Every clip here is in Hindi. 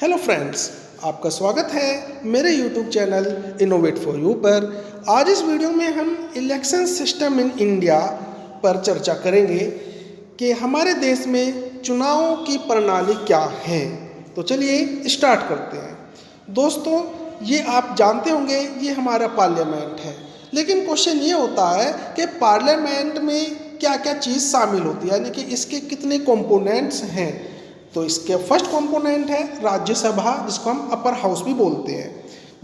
हेलो फ्रेंड्स, आपका स्वागत है मेरे YouTube channel innovate for you पर। आज इस वीडियो में हम इलेक्शन सिस्टम इन इंडिया पर चर्चा करेंगे कि हमारे देश में चुनावों की प्रणाली क्या है। तो चलिए स्टार्ट करते हैं। दोस्तों, ये आप जानते होंगे ये हमारा पार्लियामेंट है, लेकिन क्वेश्चन ये होता है कि पार्लियामेंट में क्या क्या चीज़ शामिल होती है, यानी कि इसके कितने कंपोनेंट्स हैं। तो इसके फर्स्ट कंपोनेंट है राज्यसभा, जिसको हम अपर हाउस भी बोलते हैं।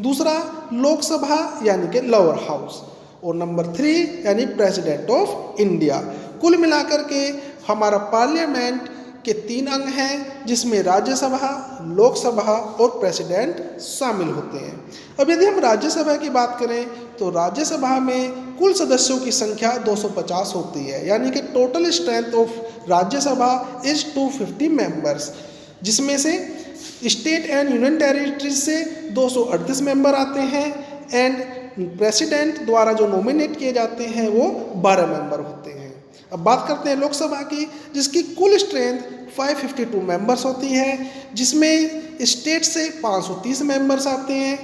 दूसरा लोकसभा यानी कि लोअर हाउस, और नंबर 3 यानी प्रेसिडेंट ऑफ इंडिया। कुल मिलाकर के हमारा पार्लियामेंट के 3 अंग हैं, जिसमें राज्यसभा, लोकसभा और प्रेसिडेंट शामिल होते हैं। अब यदि हम राज्यसभा की बात करें तो राज्यसभा में कुल सदस्यों की संख्या 250 होती है, यानी कि total strength of Rajya Sabha is 250 members, जिसमें से स्टेट एंड यूनियन टेरिटरीज से 238 मेंबर आते हैं एंड प्रेसिडेंट द्वारा जो नॉमिनेट किए जाते हैं वो 12 मेंबर होते हैं। अब बात करते हैं लोकसभा की, जिसकी कुल स्ट्रेंथ 552 मेंबर्स होती है, जिसमें स्टेट से 530 मेंबर्स आते हैं,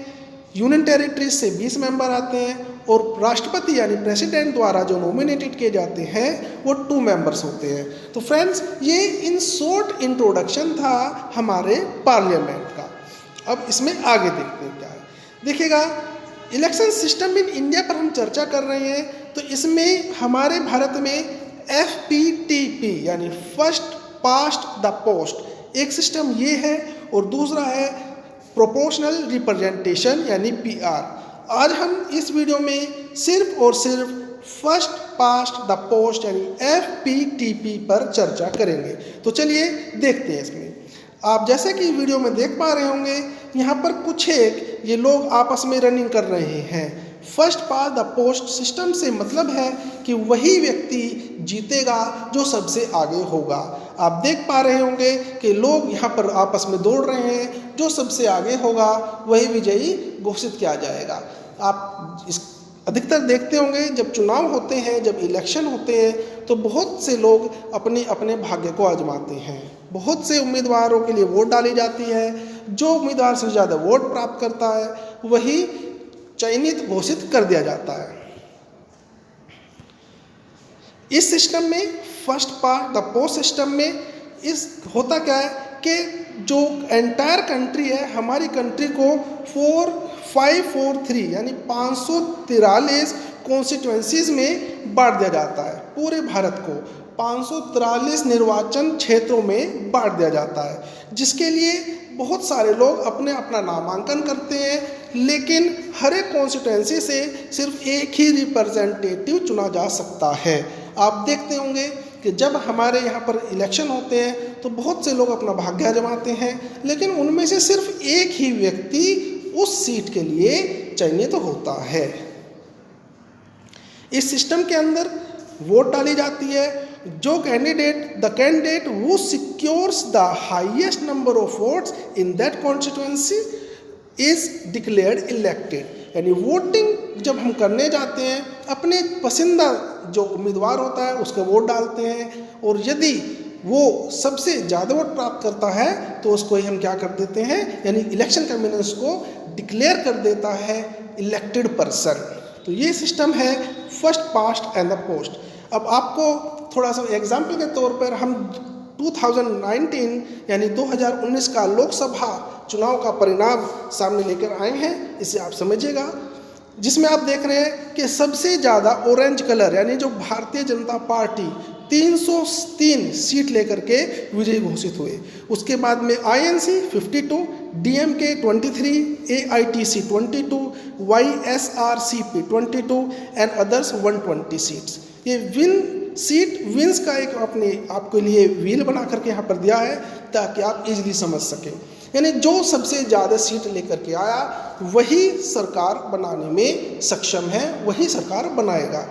यूनियन टेरिटरीज से 20 मेंबर आते हैं, और राष्ट्रपति यानी प्रेसिडेंट द्वारा जो नॉमिनेटेड किए जाते हैं वो 2 मेंबर्स होते हैं। तो फ्रेंड्स, ये इन शॉर्ट इंट्रोडक्शन था हमारे पार्लियामेंट का। अब इसमें आगे देखते हैं क्या है। देखिएगा, इलेक्शन सिस्टम इन इंडिया पर हम चर्चा कर रहे हैं, तो इसमें हमारे भारत में FPTP यानी फर्स्ट पास्ट द पोस्ट एक सिस्टम ये है, और दूसरा है प्रोपोर्शनल रिप्रेजेंटेशन यानी PR। आज हम इस वीडियो में सिर्फ और सिर्फ फर्स्ट पास्ट द पोस्ट यानी FPTP पर चर्चा करेंगे। तो चलिए देखते हैं। इसमें आप जैसे कि वीडियो में देख पा रहे होंगे, यहाँ पर कुछ एक ये लोग आपस में रनिंग कर रहे हैं। First past the post system से मतलब है कि वही व्यक्ति जीतेगा जो सबसे आगे होगा। आप देख पा रहे होंगे कि लोग यहाँ पर आपस में दौड़ रहे हैं, जो सबसे आगे होगा वही विजयी घोषित किया जाएगा। आप इस अधिकतर देखते होंगे जब चुनाव होते हैं, जब इलेक्शन होते हैं, तो बहुत से लोग अपने अपने भाग्य को आजमाते हैं। बहुत से उम्मीदवारों के लिए वोट डाली जाती है। जो उम्मीदवार से ज़्यादा वोट प्राप्त करता है वही चयनित घोषित कर दिया जाता है। इस सिस्टम में first past the post system में इस होता क्या है कि जो एंटायर कंट्री है, हमारी कंट्री को 543 यानी 543 कॉन्स्टिट्यूएंसीज में बांट दिया जाता है। पूरे भारत को 543 निर्वाचन क्षेत्रों में बांट दिया जाता है, जिसके लिए बहुत सारे लोग अपने अपना नामांकन करते हैं, लेकिन हर एक कॉन्स्टिट्यूएंसी से सिर्फ एक ही रिप्रेजेंटेटिव चुना जा सकता है। आप देखते होंगे कि जब हमारे यहाँ पर इलेक्शन होते हैं तो बहुत से लोग अपना भाग्य आजमाते हैं, लेकिन उनमें से सिर्फ एक ही व्यक्ति उस सीट के लिए चयनित होता है। इस सिस्टम के अंदर वोट डाली जाती है। जो the candidate who secures the highest number of votes in that constituency is declared elected. यानी वोटिंग जब हम करने जाते हैं, अपने पसंदीदा जो उम्मीदवार होता है उसका वोट डालते हैं, और यदि वो सबसे ज़्यादा वोट प्राप्त करता है तो उसको ही हम क्या कर देते हैं, यानी इलेक्शन कमीशन उसको डिक्लेयर कर देता है इलेक्टेड पर्सन। तो ये सिस्टम है first past and the post. अब आपको थोड़ा सा एग्जाम्पल के तौर पर हम 2019 यानी 2019 का लोकसभा चुनाव का परिणाम सामने लेकर आए हैं, इसे आप समझिएगा। जिसमें आप देख रहे हैं कि सबसे ज़्यादा ऑरेंज कलर यानी जो भारतीय जनता पार्टी 303 सीट लेकर के विजयी घोषित हुए। उसके बाद में INC 52, DMK 23, AITC 22, YSRCP 22 and others 120 seats. ये विंस का एक अपने आपके लिए व्हील बना करके यहाँ पर दिया है ताकि आप इजीली समझ सकें। यानी जो सबसे ज़्यादा सीट लेकर के आया वही सरकार बनाने में सक्षम है, वही सरकार बनाएगा।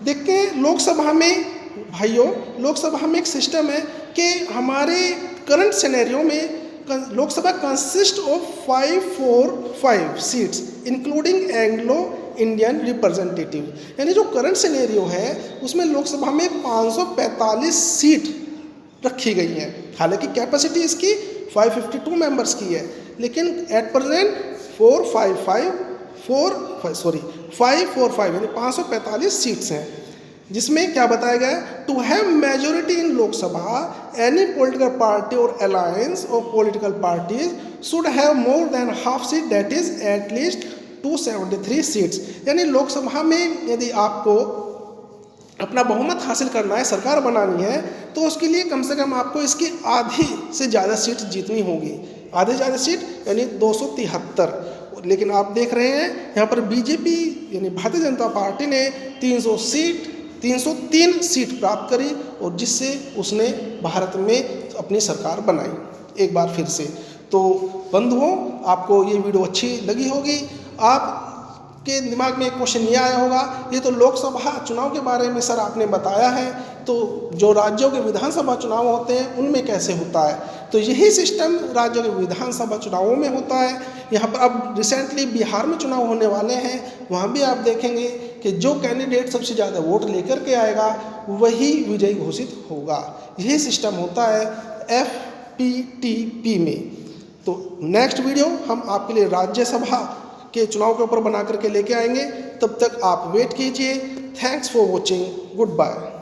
देखते हैं लोकसभा में, भाइयों, लोकसभा में एक सिस्टम है कि हमारे करंट सिनेरियो में Lok Sabha consist of 545 seats including Anglo Indian representative. यानी जो करंट सिनेरियो है उसमें लोकसभा में 545 सीट रखी गई हैं। हालांकि कैपेसिटी इसकी 552 मेंबर्स की है, लेकिन एट प्रेजेंट 545 यानी 545 सीट्स हैं, जिसमें क्या बताया गया है, to have majority in Lok Sabha any political party और alliance of political parties should have more than half seat, that is at least 273 seats. यानी लोकसभा में यदि आपको अपना बहुमत हासिल करना है, सरकार बनानी है, तो उसके लिए कम से कम आपको इसकी आधी से ज़्यादा सीट जीतनी होगी। आधे से ज़्यादा सीट यानी 273। लेकिन आप देख रहे हैं यहाँ पर बीजेपी यानी भारतीय जनता पार्टी ने 303 सीट प्राप्त करी और जिससे उसने भारत में अपनी सरकार बनाई एक बार फिर से। तो बंधुओं, आपको ये वीडियो अच्छी लगी होगी। आप के दिमाग में एक क्वेश्चन ये आया होगा, ये तो लोकसभा चुनाव के बारे में सर आपने बताया है, तो जो राज्यों के विधानसभा चुनाव होते हैं उनमें कैसे होता है? तो यही सिस्टम राज्यों के विधानसभा चुनावों में होता है। यहाँ पर अब रिसेंटली बिहार में चुनाव होने वाले हैं, वहाँ भी आप देखेंगे कि जो कैंडिडेट सबसे ज़्यादा वोट लेकर के आएगा वही विजयी घोषित होगा। यही सिस्टम होता है FPTP में। तो नेक्स्ट वीडियो हम आपके लिए राज्यसभा के चुनाव के ऊपर बना करके लेके आएंगे। तब तक आप वेट कीजिए। Thanks for watching. Good bye.